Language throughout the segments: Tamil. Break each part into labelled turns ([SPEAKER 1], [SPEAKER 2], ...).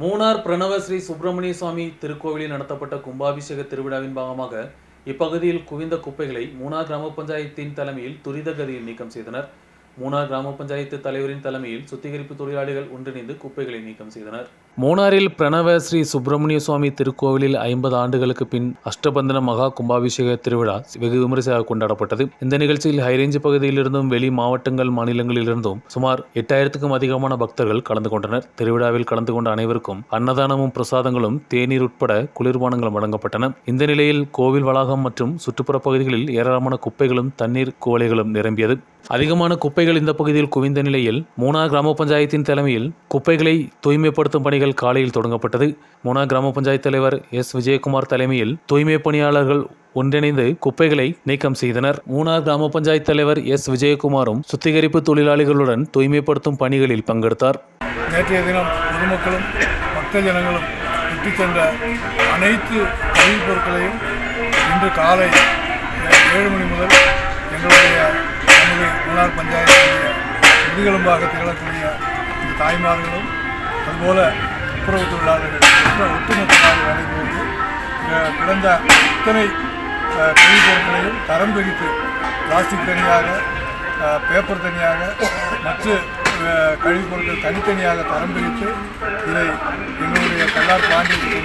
[SPEAKER 1] மூணார் பிரணவ ஸ்ரீ சுப்பிரமணிய சுவாமி திருக்கோவிலில் நடத்தப்பட்ட கும்பாபிஷேக திருவிழாவின் பாகமாக இப்பகுதியில் குவிந்த குப்பைகளை மூணார் கிராம பஞ்சாயத்தின் தலைமையில் துரித கதியில் நீக்கம் செய்தனர். மூணார் கிராம பஞ்சாயத்து தலைவரின் தலைமையில் சுத்திகரிப்பு தொழிலாளிகள் ஒன்றிணைந்து குப்பைகளை நீக்கம் செய்தனர். மூணாரில் பிரணவ ஸ்ரீ சுப்பிரமணிய சுவாமி திருக்கோவிலில் 50 ஆண்டுகளுக்கு பின் அஷ்டபந்தன மகா கும்பாபிஷேக திருவிழா வெகு விமரிசையாக கொண்டாடப்பட்டது. இந்த நிகழ்ச்சியில் ஹைரேஞ்ச் பகுதியிலிருந்தும் வெளி மாவட்டங்கள் மாநிலங்களிலிருந்தும் சுமார் 8000க்கும் அதிகமான பக்தர்கள் கலந்து கொண்டனர். திருவிழாவில் கலந்து கொண்ட அனைவருக்கும் அன்னதானமும் பிரசாதங்களும் தேநீர் உட்பட குளிர்பானங்களும் வழங்கப்பட்டன. இந்த நிலையில் கோவில் வளாகம் மற்றும் சுற்றுப்புற பகுதிகளில் ஏராளமான குப்பைகளும் தண்ணீர் குவளைகளும் நிரம்பியது. அதிகமான குப்பைகள் இந்த பகுதியில் குவிந்த நிலையில் மூணார் கிராம பஞ்சாயத்தின் தலைமையில் குப்பைகளை தூய்மைப்படுத்தும் பணிகள் காலையில் தொடங்கப்பட்டது. மூணார் கிராம பஞ்சாயத்து தலைவர் எஸ். விஜயகுமார் தலைமையில் தூய்மை பணியாளர்கள் ஒன்றிணைந்து குப்பைகளை நீக்கம் செய்தனர். மூணார் கிராம பஞ்சாயத்து தலைவர் எஸ். விஜயகுமாரும் சுத்திகரிப்பு தொழிலாளிகளுடன் தூய்மைப்படுத்தும் பணிகளில் பங்கெடுத்தார்.
[SPEAKER 2] நேற்றைய தினம் பொதுமக்களும் பக்த ஜனங்களும் விட்டு சென்ற அனைத்து கழிவுப் பொருட்களையும் இன்று காலை 7 மணி முதல் எங்களுடைய மூணார் பஞ்சாயத்துடைய முதுகெலும்பாக திகழக்கூடிய இந்த தாய்மார்களும் அதுபோல துப்புரவு தொழிலாளர்கள் ஒட்டுமொத்தமாக வேலைபோது கிடந்த இத்தனை கழிவுப் பொருட்களையும் தரம் பிரித்து பிளாஸ்டிக் தனியாக, பேப்பர் தனியாக, மற்ற கழிவுப் பொருட்கள் தனித்தனியாக தரம் பிரித்து இதை எங்களுடைய கல்லார் பாண்டியத்துக்கு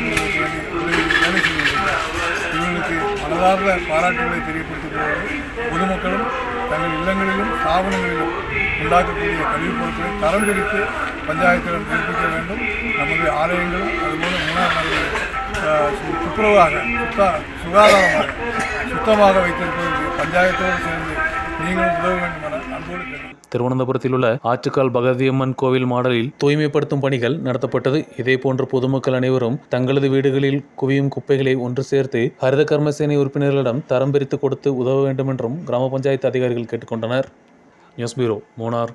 [SPEAKER 2] வேலை செய்திருக்கிறார். இவர்களுக்கு மனதார்ந்த பாராட்டுகளை தெரியப்படுத்துகிறது. பொதுமக்களும் தங்கள் இல்லங்களிலும் ஸ்தாபனங்களிலும் உண்டாக்கக்கூடிய கழிவுப் பொருட்களை தரம் பிரித்து பஞ்சாயத்திடம் தெரிவிக்க வேண்டும். நமது ஆலயங்களும் அதுபோல மூணார் நகரில் துப்புரவாக சுகாதாரமாக சுத்தமாக வைத்திருப்பதற்கு பஞ்சாயத்தோடு சேர்ந்து நீங்களும் உதவ வேண்டும் என அன்போடு கேட்கிறேன்.
[SPEAKER 1] திருவனந்தபுரத்தில் உள்ள ஆற்றுக்கால் பகவதியம்மன் கோவில் மாடலில் தூய்மைப்படுத்தும் பணிகள் நடத்தப்பட்டது. இதேபோன்று பொதுமக்கள் அனைவரும் தங்களது வீடுகளில் குவியும் குப்பைகளை ஒன்று சேர்த்து ஹரித கர்மசேனை உறுப்பினர்களிடம் தரம் பிரித்து கொடுத்து உதவ வேண்டும் என்றும் கிராம பஞ்சாயத்து அதிகாரிகள் கேட்டுக்கொண்டனர். News bureau, Munnar.